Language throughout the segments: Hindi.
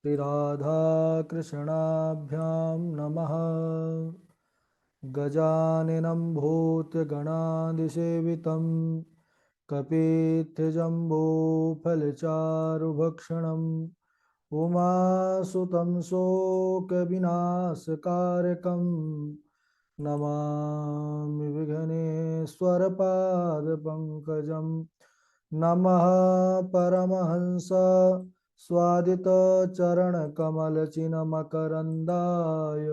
श्रीराधाकृष्णाभ्यां नमः। गजाननं भूतगणादिसेवितं कपित्थजम्बूफलचारुभक्षणम् उमासुतं शोकविनाशकारकं नमामि विघ्नेश्वरपादपङ्कजं। नमः परमहंस स्वादितचरणकमलचिन्मकरन्दाय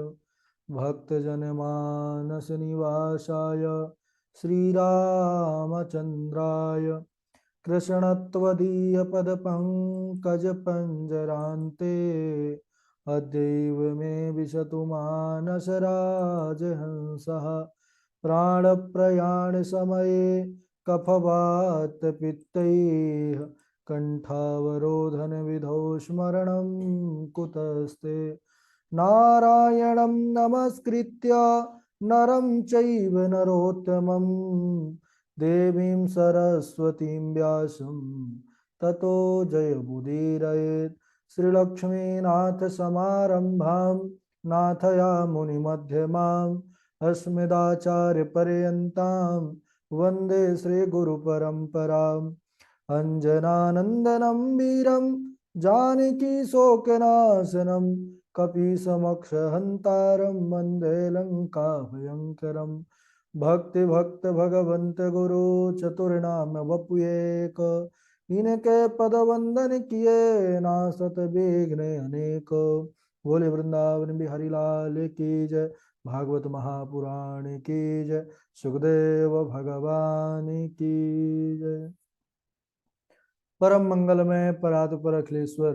भक्तजनमानसनिवासाय श्रीरामचन्द्राय कृष्णत्वदीयपदपङ्कजपञ्जरान्ते अद्यैव मे विशतु मानसराजहंसः। प्राणप्रयाणसमये कफवातपित्तैः कण्ठावरोधनविधौ स्मरणं कुतस्ते। नारायणं नमस्कृत्य नरं चैव नरोत्तमं देवीं सरस्वतीं व्यासं ततो जयमुदीरयेत्। श्रीलक्ष्मीनाथसमारम्भां नाथयामुनिमध्यमाम् अस्मदाचार्यपर्यन्तां वन्दे श्रीगुरुपरम्पराम्। अञ्जनानन्दनं वीरं जानकीशोकनाशनं कपीशमक्षहन्तारं वन्दे लङ्काभयङ्करम्। भक्ति भगवंत गुरु चतुर्नाम वपुएक इनके पद वंदन किए नासत विघ्न अनेक। बोले वृंदावन बिहारी लाल की जय। भागवत महापुराण की जय। सुखदेव भगवान की जय। परम मंगलमय परात्पर अखिलेश्वर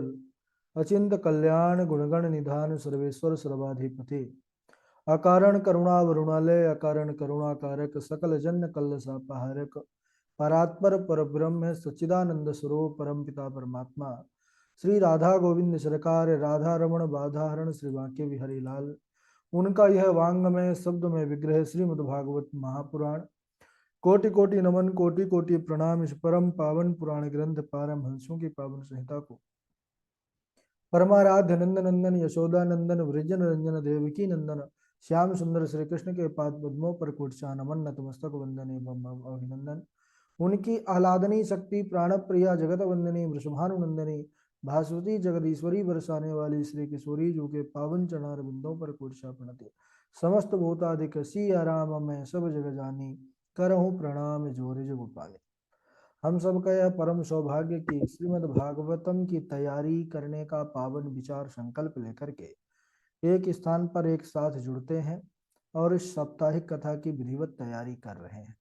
अचिंत कल्याण गुणगण निधान सर्वेश्वर सर्वाधिपति अकारण करुणा वरुणालय अकारण करुणा कारक सकल जन कल्लसापहारक परात्पर परब्रह्म सच्चिदानंद स्वरूप परम पिता परमात्मा श्री राधा गोविंद सरकार राधा रमण बाधाहरण श्री वाक्य विहरी लाल उनका यह वांगमय शब्द में विग्रह श्रीमद् भागवत महापुराण कोटि कोटि नमन कोटि कोटि प्रणाम। इस परम पावन पुराण ग्रंथ पारम हंसों की पावन संहिता को परमाराध्य नंदन नंदन यशोदा नंदन वृजन रंजन देवकी नंदन श्याम सुंदर श्री कृष्ण के पाद पद्मों पर कुटचा नमन नतमस्तक वंदने अभिनंदन। उनकी आह्लादनी शक्ति प्राण प्रिया जगत वंदनी वृषभानुनंदनी भास्वती जगदीश्वरी बरसाने वाली श्री किशोरी जो के पावन चरणार बिंदों पर कुटचा प्रणति समस्त भूतादिक सी आराम मैं सब जग जानी करहूँ प्रणाम जोरे जो गोपाले। हम सबका यह परम सौभाग्य कि श्रीमद् भागवतम की तैयारी करने का पावन विचार संकल्प लेकर के एक स्थान पर एक साथ जुड़ते हैं और इस साप्ताहिक कथा की विधिवत तैयारी कर रहे हैं।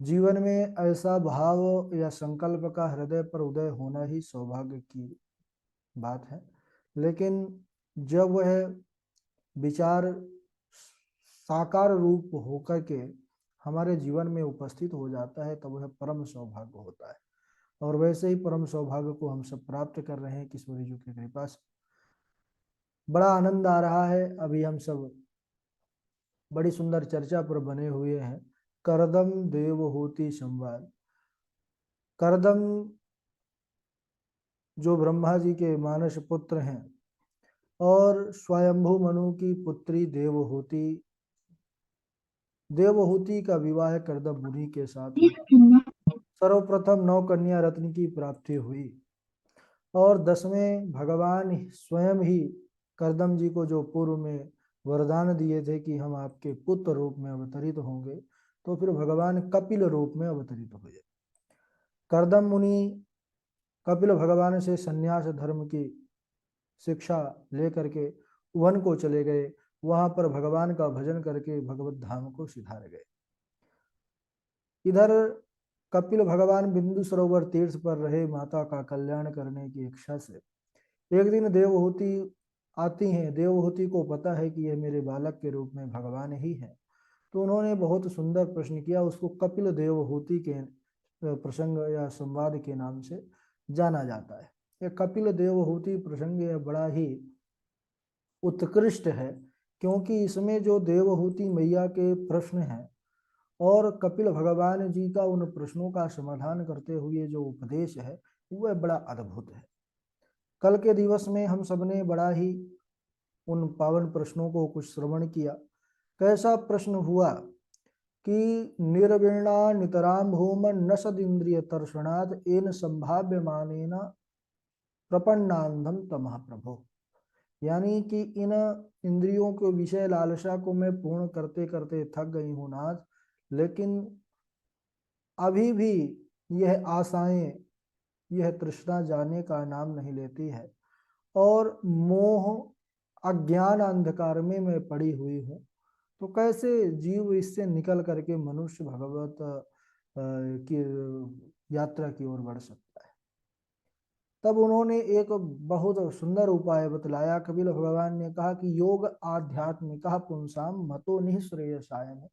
जीवन में ऐसा भाव या संकल्प का हृदय पर उदय होना ही सौभाग्य की बात है, लेकिन जब वह विचार साकार रूप होकर के हमारे जीवन में उपस्थित हो जाता है तब वह परम सौभाग्य होता है। और वैसे ही परम सौभाग्य को हम सब प्राप्त कर रहे हैं किशोरी जी की कृपा से। बड़ा आनंद आ रहा है। अभी हम सब बड़ी सुंदर चर्चा पर बने हुए हैं। करदम देवहूति संवाद। करदम जो ब्रह्मा जी के मानस पुत्र हैं और स्वयंभू मनु की पुत्री देवहूति, देवहूति का विवाह करदम मुनि के साथ हुआ। सर्वप्रथम 9 कन्या रत्न की प्राप्ति हुई और 10वें भगवान स्वयं ही करदम जी को जो पूर्व में वरदान दिए थे कि हम आपके पुत्र रूप में अवतरित होंगे, तो फिर भगवान कपिल रूप में अवतरित हुए। करदम मुनि कपिल भगवान से संन्यास धर्म की शिक्षा लेकर के वन को चले गए। वहां पर भगवान का भजन करके भगवत धाम को सिधार गए। इधर कपिल भगवान बिंदु सरोवर तीर्थ पर रहे माता का कल्याण करने की इच्छा से। एक दिन देवहूति आती हैं। देवहूति को पता है कि यह मेरे बालक के रूप में भगवान ही है, तो उन्होंने बहुत सुंदर प्रश्न किया। उसको कपिल देवहूति के प्रसंग या संवाद के नाम से जाना जाता है। यह कपिल देवहूति प्रसंग यह बड़ा ही उत्कृष्ट है, क्योंकि इसमें जो देवहूति मैया के प्रश्न हैं और कपिल भगवान जी का उन प्रश्नों का समाधान करते हुए जो उपदेश है वह बड़ा अद्भुत है। कल के दिवस में हम सबने बड़ा ही उन पावन प्रश्नों को कुछ श्रवण किया। कैसा प्रश्न हुआ कि निर्वीणा नितराम भूम न सदिंद्रिय तर्षणाद एन संभाव्य मानेन प्रपन्नांधम तमः प्रभो। यानी कि इन इंद्रियों के विषय लालसा को मैं पूर्ण करते करते थक गई हूँ नाथ, लेकिन अभी भी यह आशाएं, यह तृष्णा जाने का नाम नहीं लेती है और मोह अज्ञान अंधकार में मैं पड़ी हुई हूँ। तो कैसे जीव इससे निकल करके मनुष्य भगवत की यात्रा की ओर बढ़ सकता है। तब उन्होंने एक बहुत सुंदर उपाय बतलाया। कपिल भगवान ने कहा कि योग आध्यात्मिक पुंसाम मतो निःश्रेयसायन।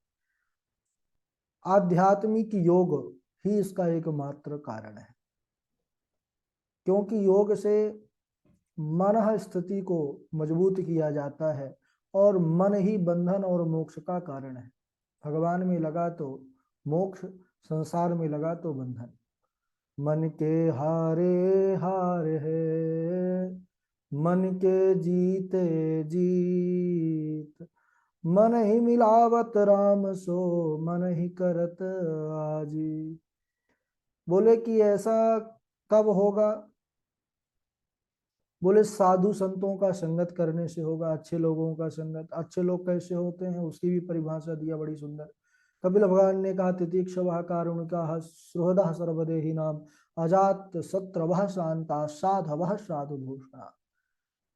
आध्यात्मिक योग ही इसका एकमात्र कारण है, क्योंकि योग से मन स्थिति को मजबूत किया जाता है और मन ही बंधन और मोक्ष का कारण है। भगवान में लगा तो मोक्ष, संसार में लगा तो बंधन। मन के हारे हार है, मन के जीते जीत, मन ही मिलावत राम सो, मन ही करत आजी। बोले कि ऐसा कब होगा? बोले साधु संतों का संगत करने से होगा, अच्छे लोगों का संगत। अच्छे लोग कैसे होते हैं उसकी भी परिभाषा दिया बड़ी सुंदर। कपिल भगवान ने कहा तितिक्षवः कारुणिकाः सुहृदः सर्वदेहि नाम अजात शत्रवः शांता साधवः साधुभूषणा।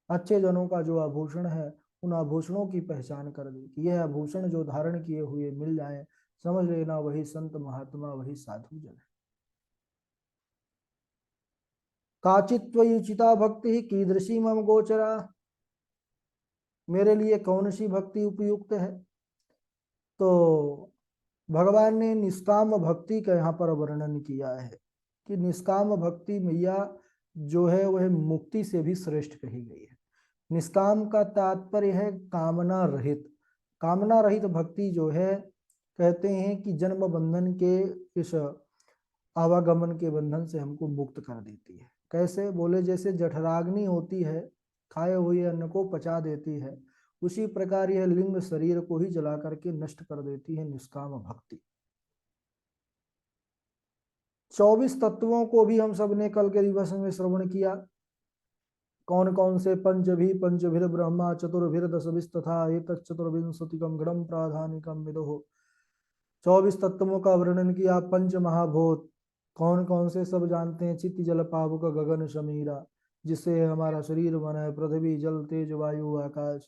अच्छे जनों का जो आभूषण है उन आभूषणों की पहचान कर दे कि यह आभूषण जो धारण किए हुए मिल जाए, समझ लेना वही संत महात्मा, वही साधु जन है। काचित्वयुचिता भक्ति कीदृशी मम गोचरा। मेरे लिए कौन सी भक्ति उपयुक्त है? तो भगवान ने निष्काम भक्ति का यहाँ पर वर्णन किया है कि निष्काम भक्ति मैया जो है वह मुक्ति से भी श्रेष्ठ कही गई है। निष्काम का तात्पर्य है कामना रहित। कामना रहित भक्ति जो है, कहते हैं कि जन्म बंधन के इस आवागमन के बंधन से हमको मुक्त कर देती है। कैसे? बोले जैसे जठराग्नि होती है, खाए हुए अन्न को पचा देती है, उसी प्रकार यह लिंग शरीर को ही जला करके नष्ट कर देती है निष्काम भक्ति। 24 तत्वों को भी हम सब ने कल के दिवस में श्रवण किया। कौन कौन से? पंचभिर ब्रह्मा चतुर्भिर दशभिस्तथा एतच्चतुर्विंशतिकं गणं प्राधानिकं विदुः। 24 तत्वों का वर्णन किया। पंच महाभूत कौन कौन से? सब जानते हैं। चित्त जल पावक गगन समीरा, जिससे हमारा शरीर बना है, पृथ्वी जल तेज वायु आकाश।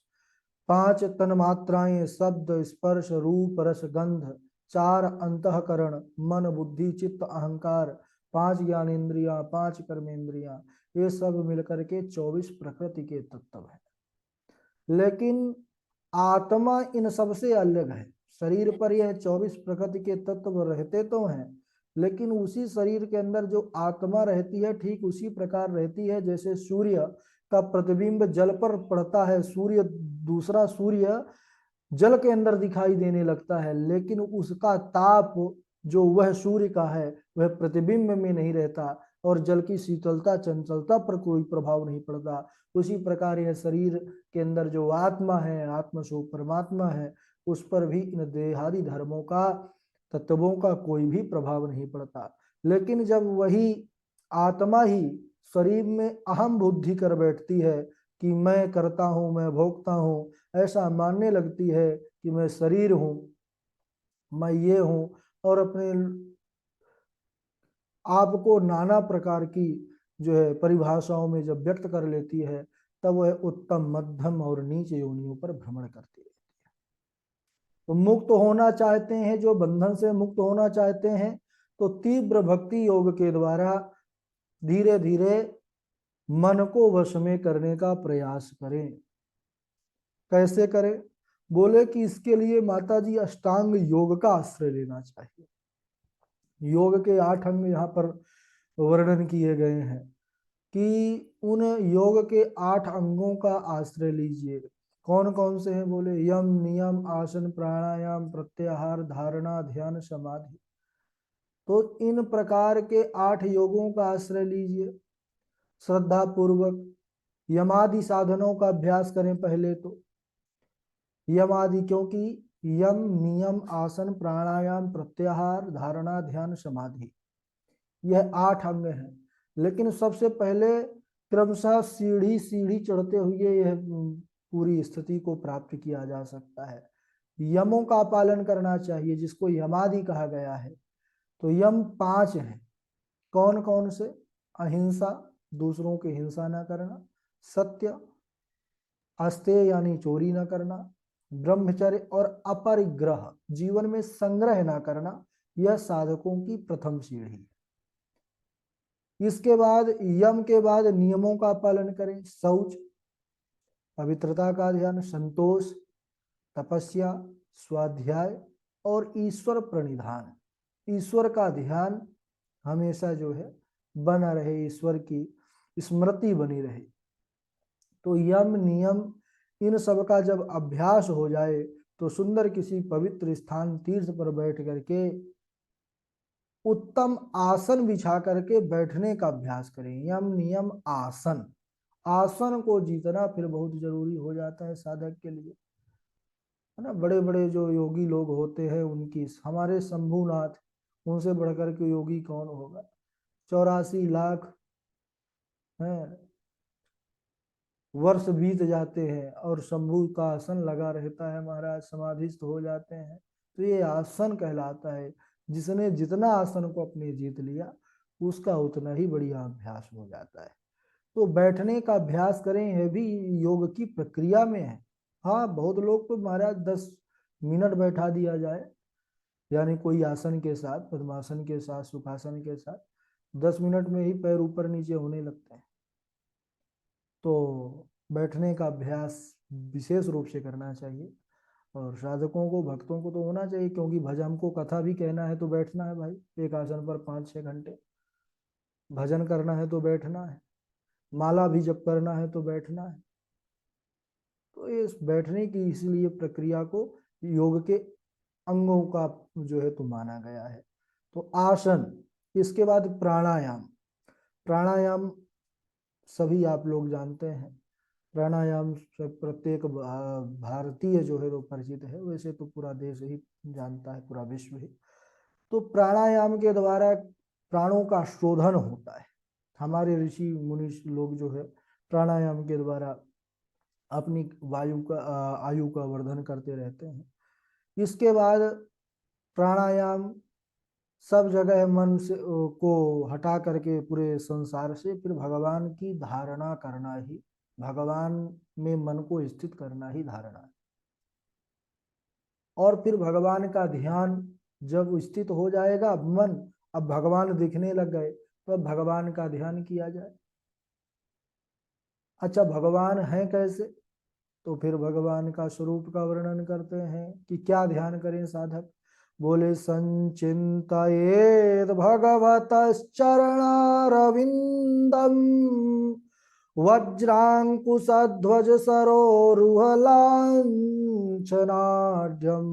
5 तन्मात्राएं शब्द स्पर्श रूप रस गंध। 4 अंतःकरण मन बुद्धि चित्त अहंकार। 5 ज्ञानेन्द्रियां, 5 कर्मेंद्रियां, ये सब मिलकर के 24 प्रकृति के तत्व है। लेकिन आत्मा इन सबसे अलग है। शरीर पर यह 24 प्रकृति के तत्व रहते तो हैं, लेकिन उसी शरीर के अंदर जो आत्मा रहती है ठीक उसी प्रकार रहती है जैसे सूर्य का प्रतिबिंब जल पर पड़ता है। सूर्य, दूसरा सूर्य जल के अंदर दिखाई देने लगता है, लेकिन उसका ताप जो वह सूर्य का है वह प्रतिबिंब में नहीं रहता और जल की शीतलता चंचलता पर कोई प्रभाव नहीं पड़ता। उसी प्रकार यह शरीर के अंदर जो आत्मा है, आत्मा स्वरूप परमात्मा है, उस पर भी इन देहादि धर्मों का, तत्वों का कोई भी प्रभाव नहीं पड़ता। लेकिन जब वही आत्मा ही शरीर में अहम बुद्धि कर बैठती है कि मैं करता हूँ, मैं भोगता हूँ, ऐसा मानने लगती है कि मैं शरीर हूँ, मैं ये हूँ, और अपने आपको नाना प्रकार की जो है परिभाषाओं में जब व्यक्त कर लेती है, तब वह उत्तम मध्यम और नीच योनियों पर भ्रमण करती है। तो मुक्त होना चाहते हैं, जो बंधन से मुक्त होना चाहते हैं, तो तीव्र भक्ति योग के द्वारा धीरे धीरे मन को वश में करने का प्रयास करें। कैसे करें? बोले कि इसके लिए माता जी अष्टांग योग का आश्रय लेना चाहिए। योग के 8 अंग यहाँ पर वर्णन किए गए हैं कि उन योग के 8 अंगों का आश्रय लीजिए। कौन कौन से हैं? बोले यम नियम आसन प्राणायाम प्रत्याहार धारणा ध्यान समाधि। तो इन प्रकार के 8 योगों का आश्रय लीजिए श्रद्धा पूर्वक। यमादि साधनों का अभ्यास करें पहले तो। यमादि, क्योंकि यम नियम आसन प्राणायाम प्रत्याहार धारणा ध्यान समाधि, यह 8 अंग हैं। लेकिन सबसे पहले क्रमशः सीढ़ी सीढ़ी चढ़ते हुए यह पूरी स्थिति को प्राप्त किया जा सकता है। यमों का पालन करना चाहिए, जिसको यमादि कहा गया है। तो यम 5 हैं। कौन कौन से? अहिंसा, दूसरों की हिंसा न करना। सत्य, अस्तेय यानी चोरी न करना। ब्रह्मचर्य और अपरिग्रह, जीवन में संग्रह न करना, यह साधकों की प्रथम सीढ़ी है। इसके बाद यम के बाद नियमों का पालन करें। शौच, पवित्रता का ध्यान, संतोष, तपस्या, स्वाध्याय और ईश्वर प्रणिधान। ईश्वर का ध्यान हमेशा जो है बना रहे, ईश्वर की स्मृति बनी रहे। तो यम नियम इन सब का जब अभ्यास हो जाए तो सुंदर किसी पवित्र स्थान तीर्थ पर बैठ करके उत्तम आसन बिछा करके बैठने का अभ्यास करें। यम नियम आसन, आसन को जीतना फिर बहुत जरूरी हो जाता है साधक के लिए, है ना। बड़े बड़े जो योगी लोग होते हैं उनकी, हमारे शंभुनाथ, उनसे बढ़कर के योगी कौन होगा। 84 लाख हैं वर्ष बीत जाते हैं और शंभु का आसन लगा रहता है, महाराज समाधिस्थ हो जाते हैं। तो ये आसन कहलाता है। जिसने जितना आसन को अपने जीत लिया उसका उतना ही बढ़िया अभ्यास हो जाता है। तो बैठने का अभ्यास करें, यह भी योग की प्रक्रिया में है। हाँ, बहुत लोग तो महाराज 10 मिनट बैठा दिया जाए, यानी कोई आसन के साथ, पद्मासन के साथ, सुखासन के साथ 10 मिनट में ही पैर ऊपर नीचे होने लगते हैं। तो बैठने का अभ्यास विशेष रूप से करना चाहिए। और साधकों को, भक्तों को तो होना चाहिए, क्योंकि भजन को कथा भी कहना है तो बैठना है भाई। एक आसन पर 5-6 घंटे भजन करना है तो बैठना है, माला भी जप करना है तो बैठना है। तो इस बैठने की इसलिए प्रक्रिया को योग के अंगों का जो है तो माना गया है। तो आसन, इसके बाद प्राणायाम। प्राणायाम सभी आप लोग जानते हैं। प्राणायाम से प्रत्येक भारतीय जो है वो परिचित है, वैसे तो पूरा देश ही जानता है, पूरा विश्व ही। तो प्राणायाम के द्वारा प्राणों का शोधन होता है। हमारे ऋषि मुनि लोग जो है प्राणायाम के द्वारा अपनी आयु का वर्धन करते रहते हैं। इसके बाद प्राणायाम सब जगह मन से को हटा करके पूरे संसार से फिर भगवान की धारणा करना ही, भगवान में मन को स्थित करना ही धारणा है। और फिर भगवान का ध्यान जब स्थित हो जाएगा मन, अब भगवान दिखने लग गए तो अब भगवान का ध्यान किया जाए। अच्छा, भगवान है कैसे? तो फिर भगवान का स्वरूप का वर्णन करते हैं कि क्या ध्यान करें साधक। बोले संचिंतयेद भगवतश्चरणारविंदम वज्रांकुशध्वज सरोरुहलांछनाढ्यम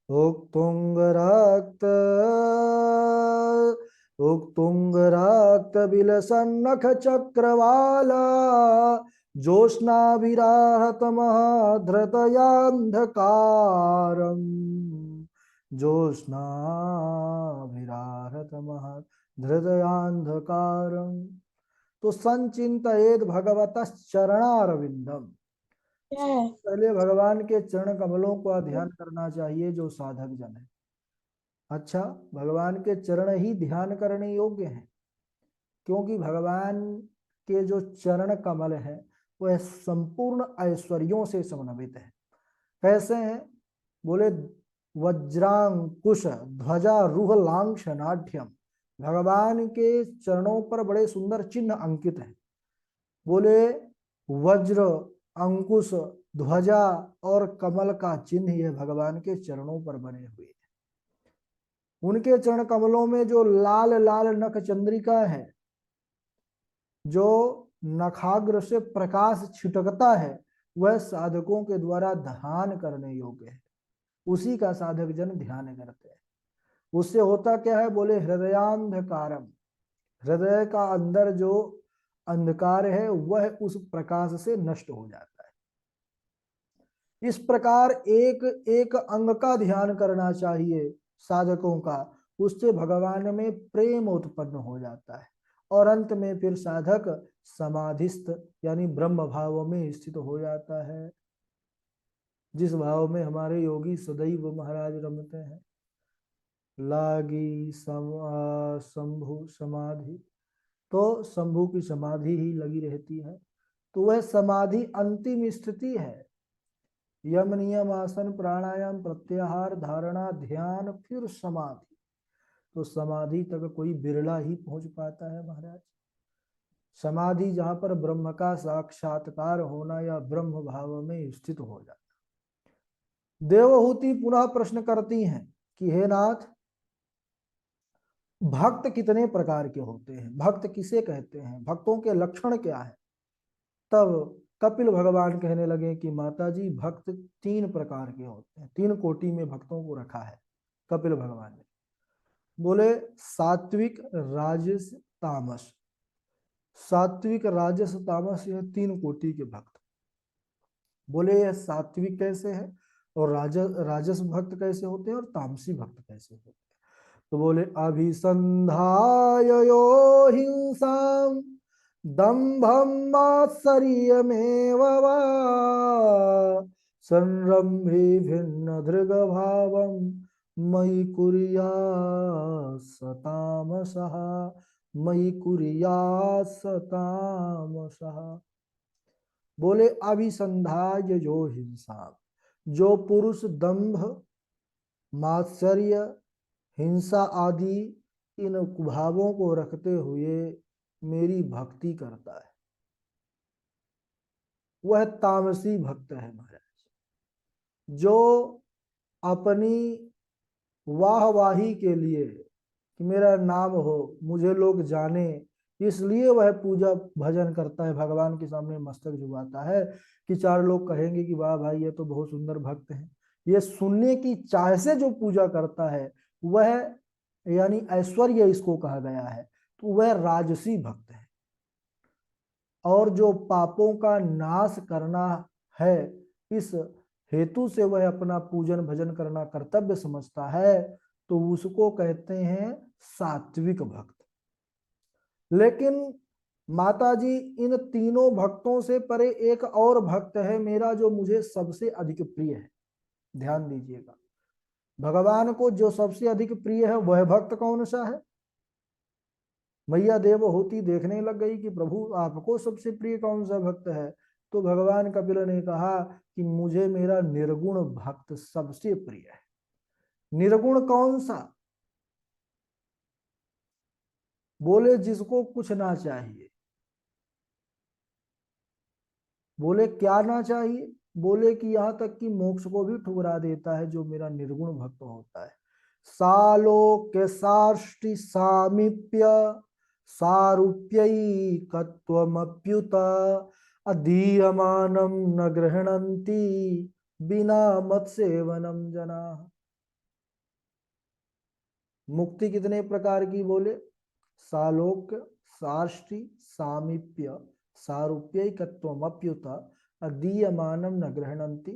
उक्तुंग रक्त बिलसन्नख चक्रवाला ज्योत्स्नाभिराहतमहाधृतयान्धकारम् ज्योत्स्नाभिराहतमहाधृतयान्धकारम्। तो संचिंतयेद भगवतश्चरणारविंदम, पहले भगवान के चरण कमलों का ध्यान करना चाहिए जो साधक जन है। अच्छा, भगवान के चरण ही ध्यान करने योग्य हैं, क्योंकि भगवान के जो चरण कमल है वह संपूर्ण ऐश्वर्यों से समन्वित है। कैसे हैं? बोले वज्रांकुश ध्वजा रूह लांक्षनाढ्यम, भगवान के चरणों पर बड़े सुंदर चिन्ह अंकित हैं। बोले वज्र, अंकुश, ध्वजा और कमल का चिन्ह ये भगवान के चरणों पर बने हुए हैं। उनके चरण कमलों में जो लाल लाल नख चंद्रिका है, जो नखाग्र से प्रकाश छिटकता है, वह साधकों के द्वारा ध्यान करने योग्य है। उसी का साधक जन ध्यान करते हैं। उससे होता क्या है? बोले हृदयांधकारम, हृदय का अंदर जो अंधकार है वह उस प्रकाश से नष्ट हो जाता है। इस प्रकार एक एक अंग का ध्यान करना चाहिए साधकों का, उससे भगवान में प्रेम उत्पन्न हो जाता है और अंत में फिर साधक समाधिस्थ यानी ब्रह्म भाव में स्थित हो जाता है, जिस भाव में हमारे योगी सदैव महाराज रमते हैं। लागी शंभु समाधि, तो शंभु की समाधि ही लगी रहती है, तो वह समाधि अंतिम स्थिति है। यम नियम आसन प्राणायाम प्रत्याहार धारणा ध्यान फिर समाधि, तो समाधि तक कोई बिरला ही पहुंच पाता है महाराज। समाधि जहां पर ब्रह्म का साक्षात्कार होना या ब्रह्म भाव में स्थित हो जाता। देवहूति पुनः प्रश्न करती हैं कि हे नाथ, भक्त कितने प्रकार के होते हैं, भक्त किसे कहते हैं, भक्तों के लक्षण क्या है। तब कपिल भगवान कहने लगे कि माता जी भक्त 3 प्रकार के होते हैं, 3 कोटि में भक्तों को रखा है कपिल भगवान ने। बोले सात्विक राजस तामस, सात्विक राजस तामस, यह 3 कोटि के भक्त। बोले यह सात्विक कैसे है और राजस भक्त कैसे होते हैं और तामसी भक्त कैसे होते हैं। तो बोले अभिसंधाय यो हिंसाम दंभम मात्सर्यमेव वा संरंभे भिन्न दृग भावम मयि कुर्यात् सतामसः, मयि कुर्यात् सतामसः। बोले अभिसंधाय जो हिंसा, जो पुरुष दंभ मात्सर्य हिंसा आदि इन भावों को रखते हुए मेरी भक्ति करता है, वह तामसी भक्त है महाराज। जो अपनी वाहवाही के लिए कि मेरा नाम हो, मुझे लोग जाने, इसलिए वह पूजा भजन करता है, भगवान के सामने मस्तक झुकाता है कि 4 लोग कहेंगे कि वाह भाई ये तो बहुत सुंदर भक्त है। ये सुनने की चाह से जो पूजा करता है वह यानी ऐश्वर्य इसको कहा गया है, तो वह राजसी भक्त है। और जो पापों का नाश करना है इस हेतु से वह अपना पूजन भजन करना कर्तव्य समझता है, तो उसको कहते हैं सात्विक भक्त। लेकिन माताजी इन तीनों भक्तों से परे एक और भक्त है मेरा, जो मुझे सबसे अधिक प्रिय है। ध्यान दीजिएगा, भगवान को जो सबसे अधिक प्रिय है वह भक्त कौन सा है। मैया देवहूति देखने लग गई कि प्रभु आपको सबसे प्रिय कौन सा भक्त है। तो भगवान कपिल ने कहा कि मुझे मेरा निर्गुण भक्त सबसे प्रिय है। निर्गुण कौन सा। बोले जिसको कुछ ना चाहिए। बोले क्या ना चाहिए। बोले कि यहाँ तक कि मोक्ष को भी ठुकरा देता है जो मेरा निर्गुण भक्त होता है। सालोक्य साष्टि सामीप्य सारूप्यैकत्वमप्युत अधीयमानं न गृह्णन्ति बिना मत्सेवनम जना। मुक्ति कितने प्रकार की। बोले सालोक्य साष्टि सामीप्य सारूप्यैकत्वमप्युत अधीयमानं न गृह्णन्ति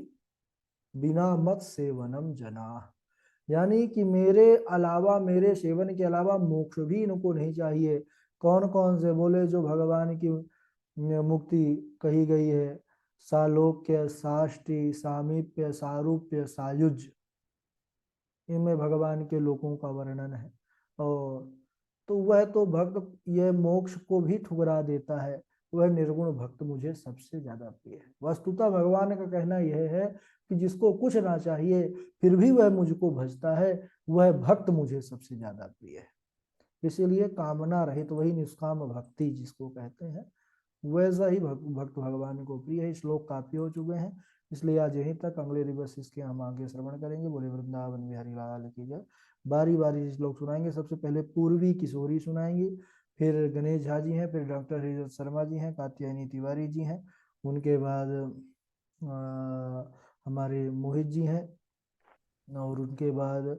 बिना मत सेवनम जना। यानी कि मेरे अलावा, मेरे सेवन के अलावा मोक्ष भी इनको नहीं चाहिए। कौन कौन से। बोले जो भगवान की मुक्ति कही गई है, सालोक्य साष्टि सामीप्य सारूप्य सायुज, इनमें भगवान के लोकों का वर्णन है। और तो वह तो भक्त यह मोक्ष को भी ठुकरा देता है, वह निर्गुण भक्त मुझे सबसे ज्यादा प्रिय है। वस्तुतः भगवान का कहना यह है कि जिसको कुछ ना चाहिए फिर भी वह मुझको भजता है, वह भक्त मुझे सबसे ज्यादा प्रिय है। इसीलिए कामना रहित तो वही निष्काम भक्ति जिसको कहते हैं, वैसा ही भक्त भगवान को प्रिय है। श्लोक काफी हो चुके हैं, इसलिए आज यहीं तक। अगले दिवस इसके हम आगे श्रवण करेंगे। बोले वृंदावन बिहारी लाल की जय। बारी बारी श्लोक सुनाएंगे। सबसे पहले पूर्वी किशोरी सुनाएंगे, फिर गणेश झा जी हैं, फिर डॉक्टर हरिदत्त शर्मा जी हैं, कात्यायनी तिवारी जी हैं, उनके बाद हमारे मोहित जी हैं, और उनके बाद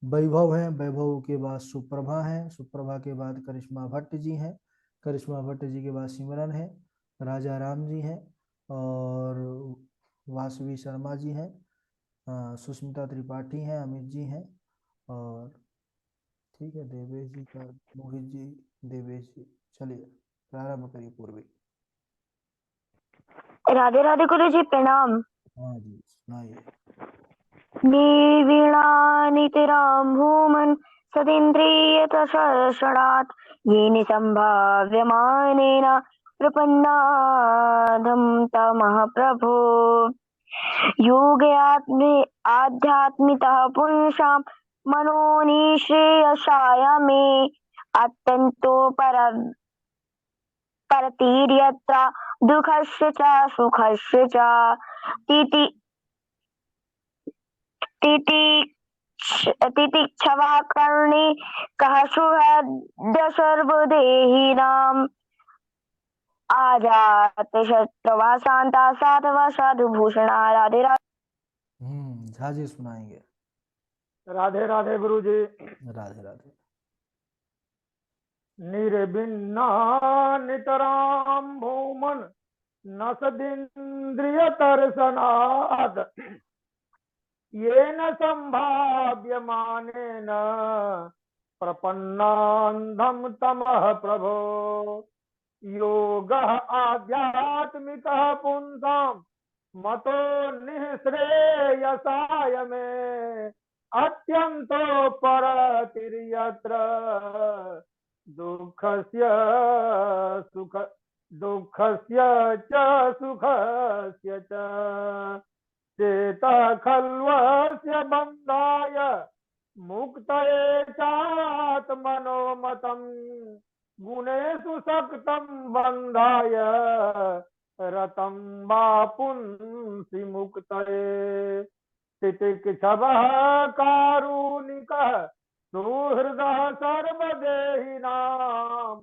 वैभव हैं, वैभव के बाद सुप्रभा हैं, सुप्रभा के बाद करिश्मा भट्ट जी हैं, करिश्मा भट्ट जी के बाद सिमरन है, राजा राम जी हैं, और वासवी शर्मा जी हैं, सुष्मिता त्रिपाठी हैं, अमित जी हैं, और ठीक है देवेश जी का, मोहित जी, देवेश जी। चलिए प्रारंभ करिए पूर्वी। राधे राधे गुरु जी, प्रणाम। हाँ जी सुनाइए। निर्वीणानितिरां भूमन् सदिन्द्रियतशरषणात् येन सम्भाव्यमानेन प्रपन्नाधं तमः प्रभो आध्यात्मितः पुंसां मनोनिःश्रेयसाय मे अत्यन्तो परतिर्यत्र दुःखस्य च सुखस्य च तिति तितिक्षवा कर्णे कः सुहृद सर्वदेहिनाम् आजात शत्रवा शांता साधवा साधु भूषणा। राधे राधे। झा जी सुनाएंगे। राधे राधे गुरु जी। राधे राधे। निर्भिन्ना नितरां भूमन् न सदिन्द्रियतर्शनात् येन सम्भाव्यमानेन प्रपन्नान्धं तमः प्रभो योगः आध्यात्मिकः पुंसां मतो निःश्रेयसाय मे अत्यन्तो परतिर्यत्र दुःखस्य च सुखस्य च चेतः खल्वस्य बन्धाय मुक्तये चात्मनो मतम् गुणेषु सक्तं बन्धाय रतं वा पुंसि मुक्तये तितिक्षवः कारुणिकः सुहृदः सर्वदेहिनाम्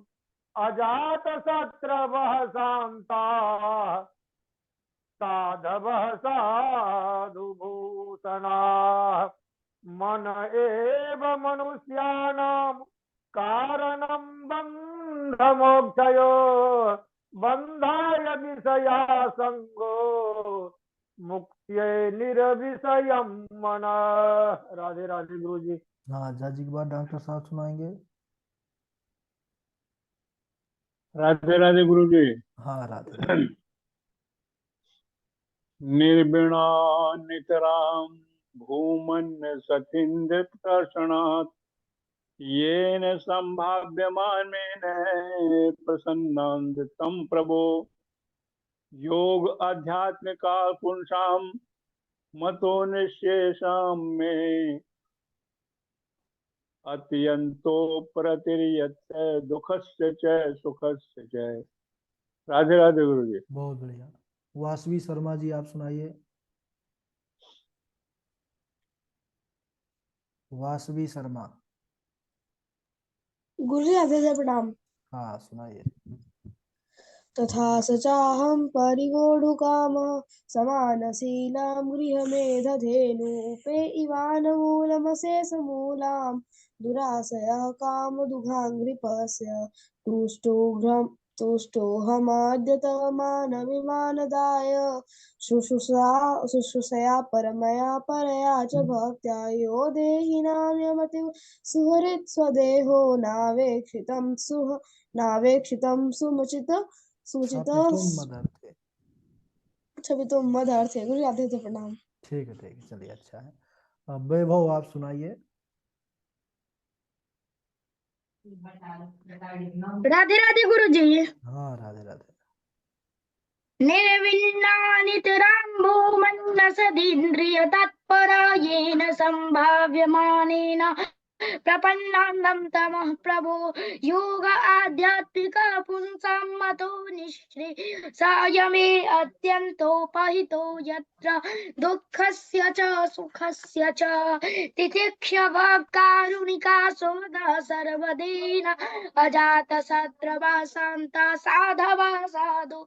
अजातशत्रवः शान्ताः साधवः साधुभूषणाः मन एव मनुष्याणां कारणं बन्धमोक्षयो बन्धाय विषयासङ्गो मुक्त्यै निर्विषयं मनः। राधे राधे गुरु जी। हाँ झा जी के बाद डॉक्टर साहब सुनाएंगे। राधे राधे गुरु जी। हाँ राधे राधे। निर्विणा नितरां भूमन् सतीन्द्रियतर्शनात् येन सम्भाव्यमानेन प्रसन्नान्वितं प्रभो योग आध्यात्मिका पुंसां मतो निःशेषां मे अत्यंतो प्रतिर्यत्र दुःखस्य च सुखस्य च। राधे राधे गुरु जी। बहुत बढ़िया। वासवी शर्मा जी आप सुनाइए। वासवी शर्मा। गुरु जी राधे राधे, प्रणाम। हाँ सुनाइए। तथा स चाहं परिवोढुकामः समानशीलां गृहमेधधेनुपे इवानमूलमशेषमूलां दुराशयः कामदुघाङ्घ्रिपस्य तुष्टोऽहमाद्यतमानविमानदाय शुश्रूषया परमया परया च भक्त्या यो देहिनां यमति सुहृत् स्वदेहो नावेक्षितं सुमुचित छवि तो मदर्थ है। गुरु राधे राधे, प्रणाम। ठीक है चलिए अच्छा है। अब वैभव आप सुनाइए। राधे राधे गुरु जी। हाँ राधे राधे। निर्विण्णानितरां भूमन् सदीन्द्रिय तत्परा येन सम्भाव्यमानेन प्रपन्नान्दं तमः प्रभो योग आध्यात्मिक पुंसां मतो निःश्रेयसाय मे अत्यन्तोपहितो यत्र दुःखस्य च सुखस्य च तितिक्षवा कारुणिका सोदा सर्वदेन अजातशत्रवा शान्ता साधवा साधु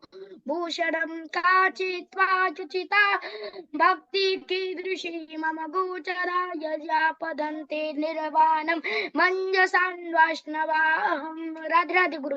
भूषणं काचित्वा शुचिता भक्ति कीदृशी मम गोचरा यजापदन्ते निर्वाणं मञ्जसान् वैष्णवाहं। राधे राधे गुरु।